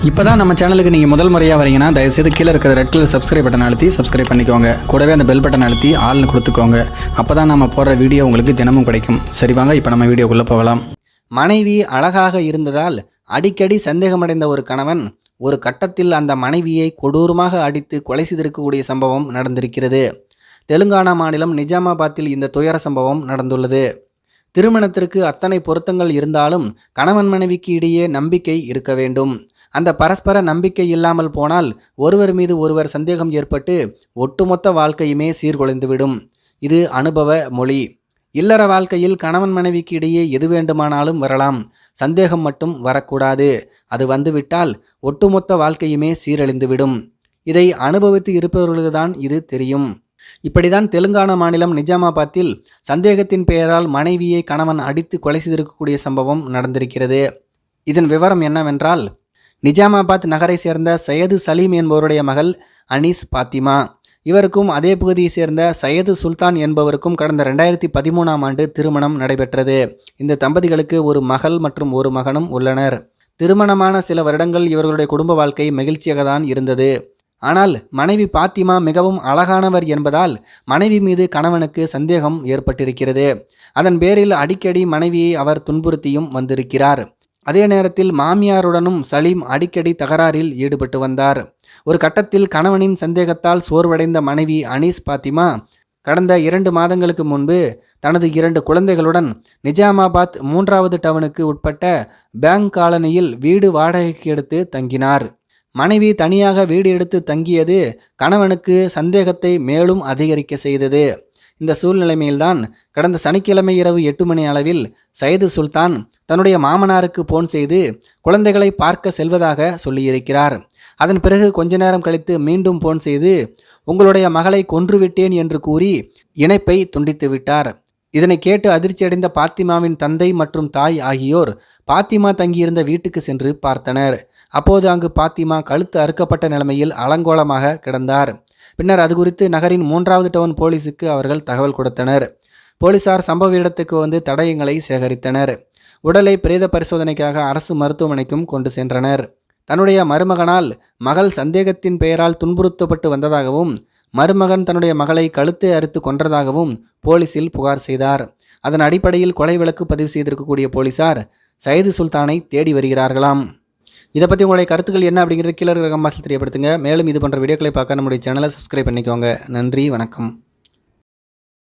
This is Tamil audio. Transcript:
இப்போ தான் நம்ம சேனலுக்கு நீங்கள் முதல் முறையாக வரீங்கன்னா தயவுசெய்து கீழே இருக்கிற ரெட் கலர் சப்ஸ்கிரைப் பட்டன் அழுத்தி சப்ஸ்கிரைப் பண்ணிக்கோங்க. கூடவே அந்த பெல் பட்டன் அழுத்தி ஆள்னு கொடுத்துக்கோங்க. அப்போ தான் நம்ம போடுற வீடியோ உங்களுக்கு தினமும் கிடைக்கும். சரி வாங்க இப்போ நம்ம வீடியோக்குள்ளே போகலாம். மனைவி அழகாக இருந்ததால் அடிக்கடி சந்தேகமடைந்த ஒரு கணவன் ஒரு கட்டத்தில் அந்த மனைவியை கொடூரமாக அடித்து கொலை செய்திருக்கக்கூடிய சம்பவம் நடந்திருக்கிறது. தெலுங்கானா மாநிலம் நிஜாமாபாத்தில் இந்த துயர சம்பவம் நடந்துள்ளது. திருமணத்திற்கு அத்தனை பொருத்தங்கள் இருந்தாலும் கணவன் மனைவிக்கு இடையே நம்பிக்கை இருக்க வேண்டும். அந்த பரஸ்பர நம்பிக்கை இல்லாமல் போனால் ஒருவர் மீது ஒருவர் சந்தேகம் ஏற்பட்டு ஒட்டுமொத்த வாழ்க்கையுமே சீர்குலைந்துவிடும். இது அனுபவ மொழி. இல்லற வாழ்க்கையில் கணவன் மனைவிக்கு இடையே எது வேண்டுமானாலும் வரலாம், சந்தேகம் மட்டும் வரக்கூடாது. அது வந்துவிட்டால் ஒட்டுமொத்த வாழ்க்கையுமே சீரழிந்துவிடும். இதை அனுபவித்து இருப்பவர்களுக்கு தான் இது தெரியும். இப்படிதான் தெலுங்கானா மாநிலம் நிஜாமாபாத்தில் சந்தேகத்தின் பெயரால் மனைவியை கணவன் அடித்து கொலை செய்திருக்கக்கூடிய சம்பவம் நடந்திருக்கிறது. இதன் விவரம் என்னவென்றால், நிஜாமாபாத் நகரை சேர்ந்த சையது சலீம் என்பவருடைய மகள் அனீஸ் பாத்திமா, இவருக்கும் அதே பகுதியை சேர்ந்த சையது சுல்தான் என்பவருக்கும் கடந்த 2013ஆம் ஆண்டு திருமணம் நடைபெற்றது. இந்த தம்பதிகளுக்கு ஒரு மகள் மற்றும் ஒரு மகனும் உள்ளனர். திருமணமான சில வருடங்கள் இவர்களுடைய குடும்ப வாழ்க்கை மகிழ்ச்சியாக தான் இருந்தது. ஆனால் மனைவி பாத்திமா மிகவும் அழகானவர் என்பதால் மனைவி மீது கணவனுக்கு சந்தேகம் ஏற்பட்டிருக்கிறது. அதன் பேரில் அடிக்கடி மனைவியை அவர் துன்புறுத்தியும் வந்திருக்கிறார். அதே நேரத்தில் மாமியாருடனும் சலீம் அடிக்கடி தகராறில் ஈடுபட்டு வந்தார். ஒரு கட்டத்தில் கணவனின் சந்தேகத்தால் சோர்வடைந்த மனைவி அனீஸ் பாத்திமா கடந்த 2 மாதங்களுக்கு முன்பு தனது 2 குழந்தைகளுடன் நிஜாமாபாத் 3வது டவுனுக்கு உட்பட்ட பேங்க் காலனியில் வீடு வாடகைக்கு எடுத்து தங்கினார். மனைவி தனியாக வீடு எடுத்து தங்கியது கணவனுக்கு சந்தேகத்தை மேலும் அதிகரிக்க செய்தது. இந்த சூழ்நிலைமையில்தான் கடந்த சனிக்கிழமை இரவு 8 மணி அளவில் சையது சுல்தான் தன்னுடைய மாமனாருக்கு போன் செய்து குழந்தைகளை பார்க்க செல்வதாக சொல்லியிருக்கிறார். அதன் பிறகு கொஞ்ச நேரம் கழித்து மீண்டும் போன் செய்து உங்களுடைய மகளை கொன்றுவிட்டேன் என்று கூறி இணைப்பை துண்டித்து விட்டார். இதனை கேட்டு அதிர்ச்சியடைந்த பாத்திமாவின் தந்தை மற்றும் தாய் ஆகியோர் பாத்திமா தங்கியிருந்த வீட்டுக்கு சென்று பார்த்தனர். அப்போது அங்கு பாத்திமா கழுத்து அறுக்கப்பட்ட நிலைமையில் அலங்கோலமாக கிடந்தார். பின்னர் அது குறித்து நகரின் 3வது டவுன் போலீஸுக்கு அவர்கள் தகவல் கொடுத்தனர். போலீசார் சம்பவ இடத்துக்கு வந்து தடயங்களை சேகரித்தனர். உடலை பிரேத பரிசோதனைக்காக அரசு மருத்துவமனைக்கும் கொண்டு சென்றனர். தன்னுடைய மருமகனால் மகள் சந்தேகத்தின் பெயரால் துன்புறுத்தப்பட்டு வந்ததாகவும் மருமகன் தன்னுடைய மகளை கழுத்தை அறுத்து கொன்றதாகவும் போலீசில் புகார் செய்தார். அதன் அடிப்படையில் கொலை வழக்கு பதிவு செய்திருக்கக்கூடிய போலீசார் சையது சுல்தானை தேடி வருகிறார்களாம். இதை பற்றி உங்களுடைய கருத்துக்கள் என்ன அப்படிங்கிறது கீழே இருக்கிற கமெண்ட்ஸில் தெரியப்படுத்துங்க. மேலும் இது போன்ற வீடியோக்களை பார்க்க நம்முடைய சேனலை சப்ஸ்கிரைப் பண்ணிக்கோங்க. நன்றி, வணக்கம்.